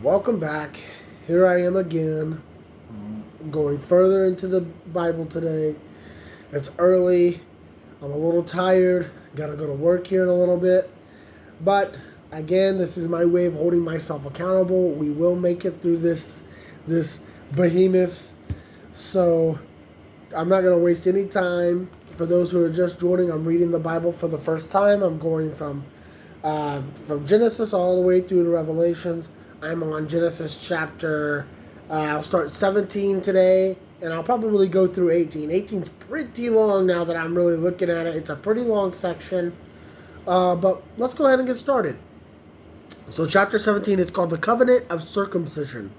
Welcome back. Here I am again, going further into the Bible today. It's early. I'm a little tired. Got to go to work here in a little bit. But again, this is my way of holding myself accountable. We will make it through this behemoth. So I'm not going to waste any time. For those who are just joining, I'm reading the Bible for the first time. I'm going from Genesis all the way through to Revelations. I'm on Genesis chapter. I'll start 17 today, and I'll probably go through 18. 18's pretty long now that I'm really looking at it. It's a pretty long section, but let's go ahead and get started. So chapter 17 is called the Covenant of Circumcision.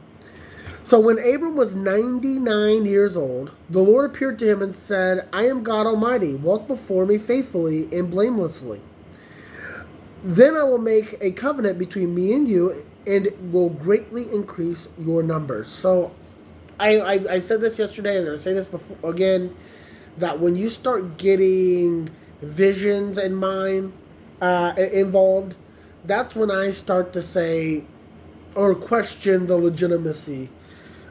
So when Abram was 99 years old, the Lord appeared to him and said, I am God Almighty. Walk before me faithfully and blamelessly. Then I will make a covenant between me and you, and will greatly increase your numbers. So I said this yesterday, and I'll say this before again, that when you start getting visions in mind involved, that's when I start to say or question the legitimacy.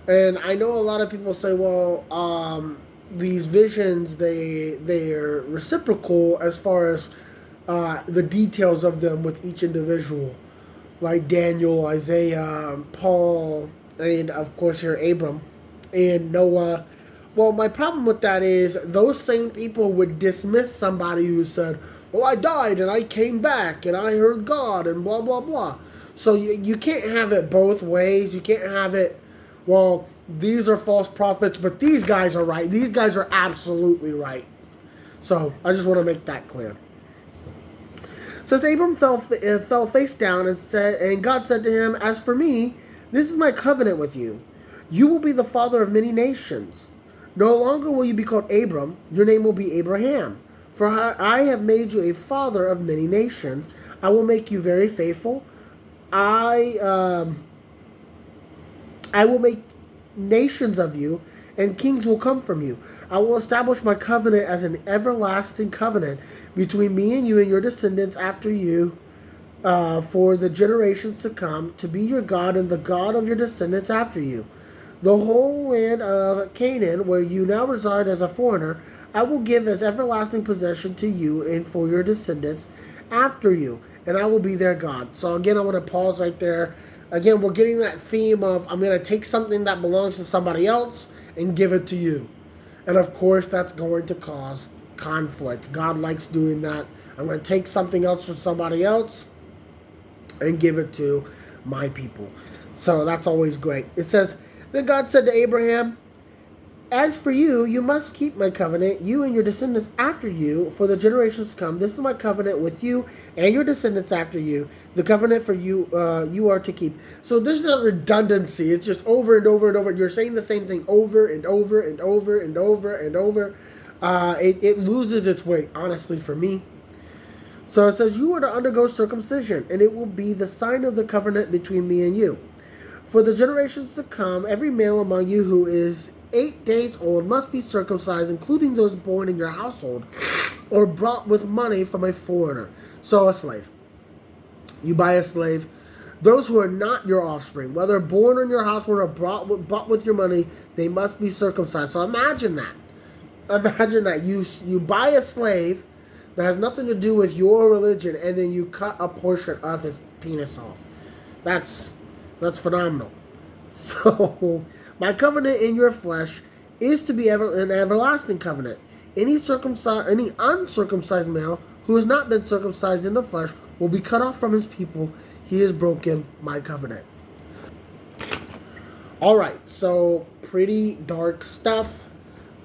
And I know a lot of people say, well, these visions, they're reciprocal as far as the details of them with each individual, like Daniel, Isaiah, Paul, and of course here Abram and Noah. Well, my problem with that is those same people would dismiss somebody who said, well, I died and I came back and I heard God and blah, blah, blah. So you can't have it both ways. You can't have it, well, these are false prophets, but these guys are right. These guys are absolutely right. So I just want to make that clear. Says Abram fell face down and God said to him, as for me, this is my covenant with you. You will be the father of many nations. No longer will you be called Abram, your name will be Abraham. For I have made you a father of many nations. I will make you very faithful. I will make nations of you, and kings will come from you. I will establish my covenant as an everlasting covenant between me and you and your descendants after you for the generations to come, to be your God and the God of your descendants after you. The whole land of Canaan, where you now reside as a foreigner, I will give as everlasting possession to you and for your descendants after you, and I will be their God. So again, I want to pause right there. Again, we're getting that theme of I'm going to take something that belongs to somebody else and give it to you. And of course, that's going to cause conflict. God likes doing that. I'm going to take something else from somebody else and give it to my people. So that's always great. It says, then God said to Abraham, as for you, you must keep my covenant, you and your descendants after you, for the generations to come. This is my covenant with you and your descendants after you. The covenant for you, you are to keep. So this is a redundancy. It's just over and over and over. You're saying the same thing over and over and over and over and over. It loses its weight, honestly, for me. So it says, you are to undergo circumcision, and it will be the sign of the covenant between me and you. For the generations to come, every male among you who is 8 days old must be circumcised, including those born in your household or brought with money from a foreigner. So a slave. You buy a slave. Those who are not your offspring, whether born in your household or bought with your money, they must be circumcised. So imagine that. Imagine that. You buy a slave that has nothing to do with your religion, and then you cut a portion of his penis off. That's phenomenal. So, my covenant in your flesh is to be an everlasting covenant. Any uncircumcised male who has not been circumcised in the flesh will be cut off from his people. He has broken my covenant. All right, so pretty dark stuff.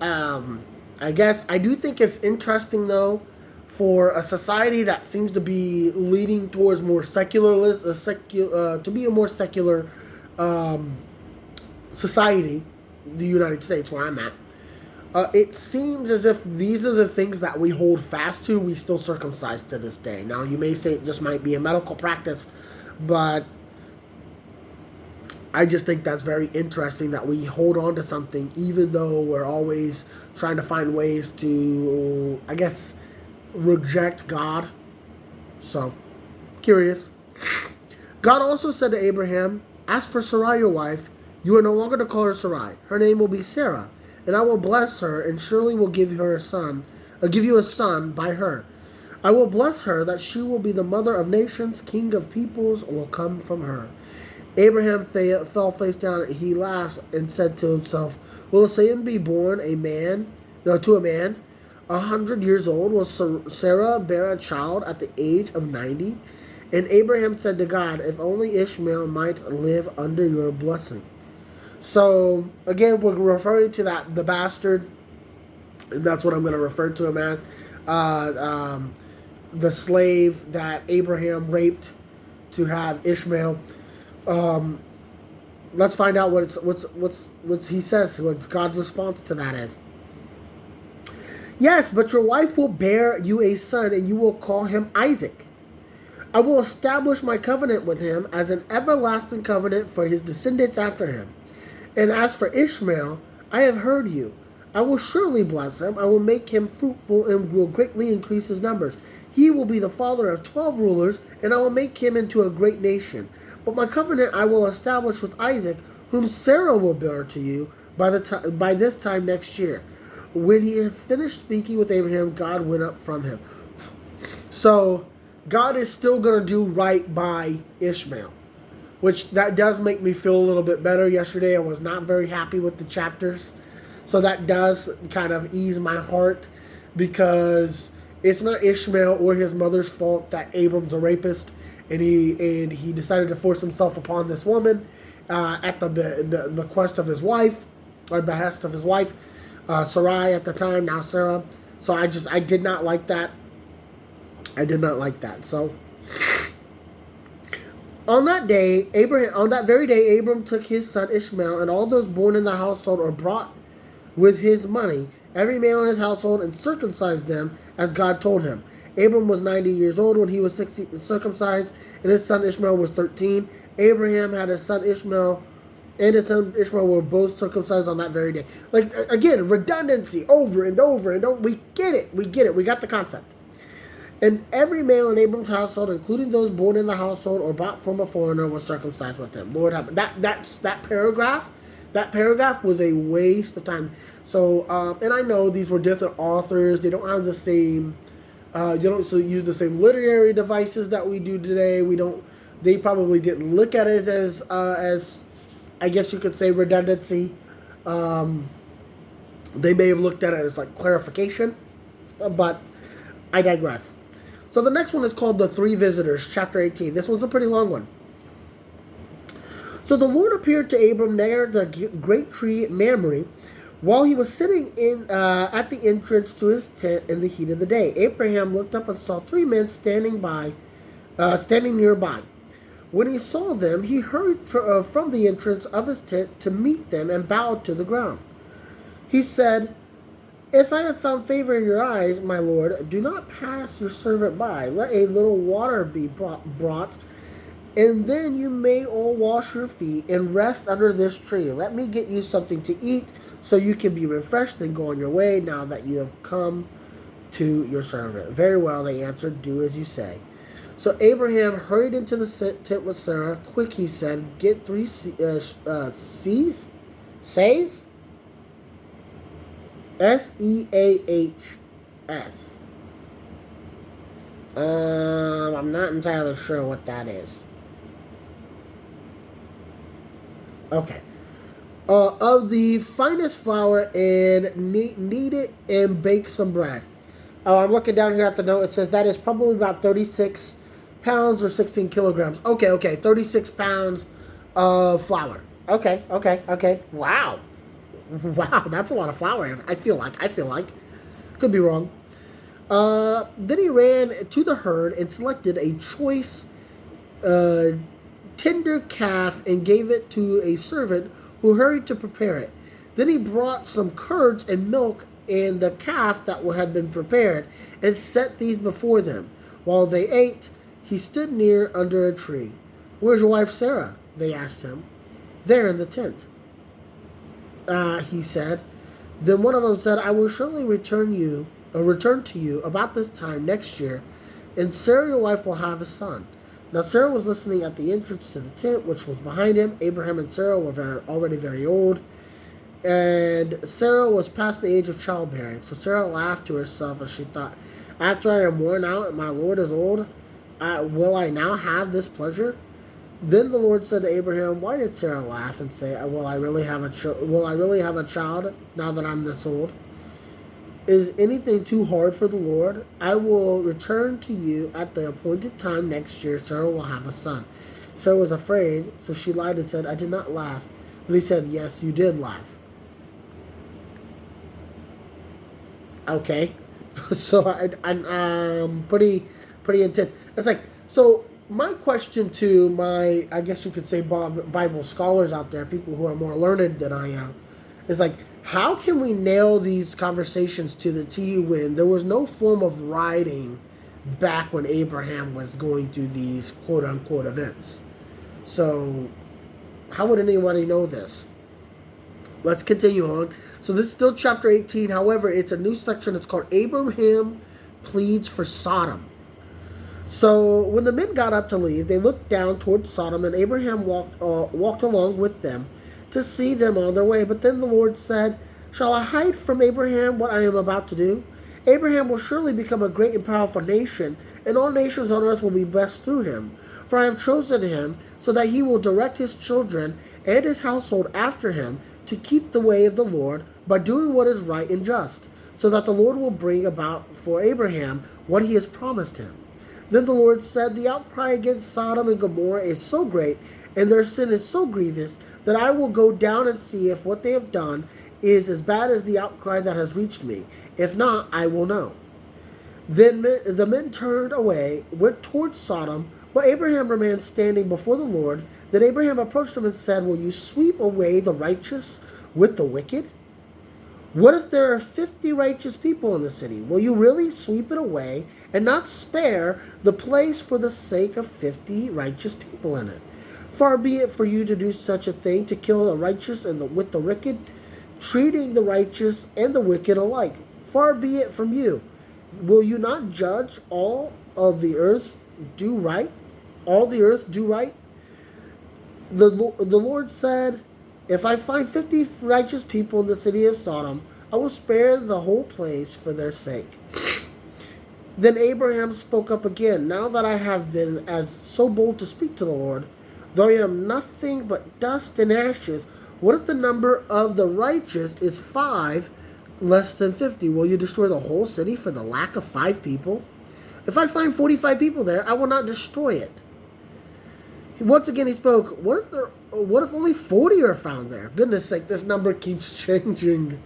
I guess I do think it's interesting though, for a society that seems to be leading towards more to be a more secular society, the United States, where I'm at. It seems as if these are the things that we hold fast to. We still circumcise to this day. Now, you may say it just might be a medical practice, but I just think that's very interesting that we hold on to something, even though we're always trying to find ways to, I guess, reject God. So, curious. God also said to Abraham, As for Sarai your wife, you are no longer to call her Sarai. Her name will be Sarah, and I will bless her, and surely will give her a son, give you a son by her. I will bless her, that she will be the mother of nations, king of peoples will come from her. Abraham fell face down. He laughed and said to himself, will a son be born to a man 100 years old? Will Sarah bear a child at the age of 90? And Abraham said to God, if only Ishmael might live under your blessing. So, again, we're referring to the bastard, and that's what I'm going to refer to him as, the slave that Abraham raped to have Ishmael. Let's find out what he says, what God's response to that is. Yes, but your wife will bear you a son, and you will call him Isaac. I will establish my covenant with him as an everlasting covenant for his descendants after him. And as for Ishmael, I have heard you. I will surely bless him. I will make him fruitful and will greatly increase his numbers. He will be the father of 12 rulers, and I will make him into a great nation. But my covenant I will establish with Isaac, whom Sarah will bear to you by this time next year. When he had finished speaking with Abraham, God went up from him. So, God is still going to do right by Ishmael, which that does make me feel a little bit better. Yesterday I was not very happy with the chapters, so that does kind of ease my heart, because it's not Ishmael or his mother's fault that Abram's a rapist, and he decided to force himself upon this woman at the bequest of his wife, or behest of his wife, Sarai at the time, now Sarah. So I did not like that. I did not like that. So on that very day, Abram took his son Ishmael and all those born in the household or brought with his money, every male in his household, and circumcised them as God told him. Abram was 90 years old when he was circumcised, and his son Ishmael was 13. Abraham had his son Ishmael, and his son Ishmael were both circumcised on that very day. Like, again, redundancy over and over and over. We get it. We got the concept. And every male in Abram's household, including those born in the household or bought from a foreigner, was circumcised with him. Lord have that paragraph. That paragraph was a waste of time. So, and I know these were different authors. They don't have the same. You don't use the same literary devices that we do today. They probably didn't look at it as I guess you could say, redundancy. They may have looked at it as like clarification, but I digress. So the next one is called The Three Visitors, chapter 18. This one's a pretty long one. So the Lord appeared to Abram near the great tree Mamre, while he was sitting at the entrance to his tent in the heat of the day. Abraham looked up and saw three men standing nearby. When he saw them, he hurried from the entrance of his tent to meet them and bowed to the ground. He said, if I have found favor in your eyes, my Lord, do not pass your servant by. Let a little water be brought, and then you may all wash your feet and rest under this tree. Let me get you something to eat, so you can be refreshed and go on your way now that you have come to your servant. Very well, they answered, do as you say. So Abraham hurried into the tent with Sarah. Quick, he said, get 3 says? S-E-A-H-S. I'm not entirely sure what that is. Okay. Of the finest flour, and knead it and bake some bread. I'm looking down here at the note. It says that is probably about 36 pounds or 16 kilograms. Okay. 36 pounds of flour. Okay. Wow, that's a lot of flour. I feel like. Could be wrong. Then he ran to the herd and selected a choice tender calf and gave it to a servant who hurried to prepare it. Then he brought some curds and milk and the calf that had been prepared and set these before them. While they ate, he stood near under a tree. Where's your wife Sarah? They asked him. There in the tent. He said. Then one of them said, I will surely return to you about this time next year, and Sarah your wife will have a son. Now Sarah was listening at the entrance to the tent, which was behind him. Abraham and Sarah were already very old, and Sarah was past the age of childbearing. So Sarah laughed to herself as she thought, after I am worn out and my Lord is old, will I now have this pleasure? Then the Lord said to Abraham, why did Sarah laugh and say, will I really have a child now that I'm this old? Is anything too hard for the Lord? I will return to you at the appointed time next year. Sarah will have a son. Sarah was afraid, so she lied and said, I did not laugh. But he said, yes, you did laugh. Okay. So I'm pretty intense. It's like, so my question to my, I guess you could say, Bible scholars out there, people who are more learned than I am, is like, how can we nail these conversations to the T when there was no form of writing back when Abraham was going through these quote-unquote events? So how would anybody know this? Let's continue on. So this is still chapter 18. However, it's a new section. It's called Abraham Pleads for Sodom. So when the men got up to leave, they looked down towards Sodom, and Abraham walked along with them to see them on their way. But then the Lord said, shall I hide from Abraham what I am about to do? Abraham will surely become a great and powerful nation, and all nations on earth will be blessed through him. For I have chosen him so that he will direct his children and his household after him to keep the way of the Lord by doing what is right and just, so that the Lord will bring about for Abraham what he has promised him. Then the Lord said, the outcry against Sodom and Gomorrah is so great, and their sin is so grievous, that I will go down and see if what they have done is as bad as the outcry that has reached me. If not, I will know. Then the men turned away, went towards Sodom, but Abraham remained standing before the Lord. Then Abraham approached him and said, will you sweep away the righteous with the wicked? What if there are 50 righteous people in the city? Will you really sweep it away and not spare the place for the sake of 50 righteous people in it? Far be it for you to do such a thing, to kill the righteous with the wicked, treating the righteous and the wicked alike. Far be it from you. Will you not judge all of the earth do right? All the earth do right? The Lord said, if I find 50 righteous people in the city of Sodom, I will spare the whole place for their sake. Then Abraham spoke up again, now that I have been as so bold to speak to the Lord, though I am nothing but dust and ashes, what if the number of the righteous is 5 less than 50? Will you destroy the whole city for the lack of 5 people? If I find 45 people there, I will not destroy it. Once again he spoke, what if only 40 are found there? Goodness sake, this number keeps changing.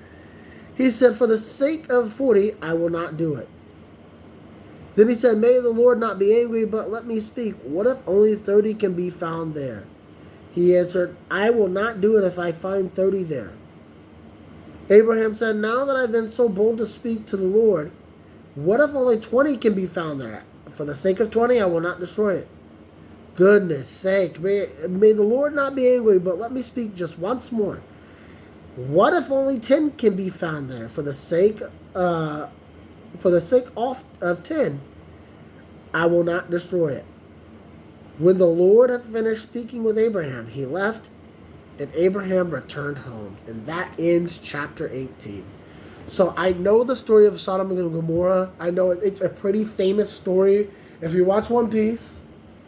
He said, for the sake of 40, I will not do it. Then he said, may the Lord not be angry, but let me speak. What if only 30 can be found there? He answered, I will not do it if I find 30 there. Abraham said, now that I've been so bold to speak to the Lord, what if only 20 can be found there? For the sake of 20, I will not destroy it. Goodness sake, may the Lord not be angry, but let me speak just once more. What if only 10 can be found there? For the sake of 10, I will not destroy it. When the Lord had finished speaking with Abraham, he left, and Abraham returned home. And that ends chapter 18. So I know the story of Sodom and Gomorrah. I know it's a pretty famous story. If you watch One Piece,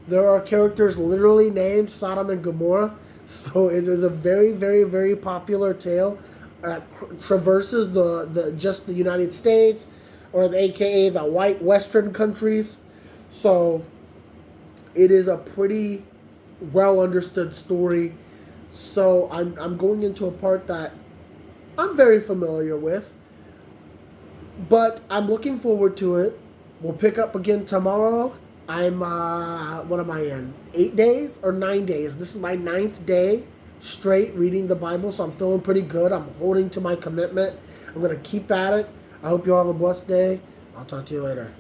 there are characters literally named Sodom and Gomorrah. So it is a very, very, very popular tale that traverses just the United States, or the AKA the white Western countries. So it is a pretty well understood story. So I'm going into a part that I'm very familiar with, but I'm looking forward to it. We'll pick up again tomorrow. I'm, what am I in? 8 days or 9 days? This is my 9th day straight reading the Bible, so I'm feeling pretty good. I'm holding to my commitment. I'm going to keep at it. I hope you all have a blessed day. I'll talk to you later.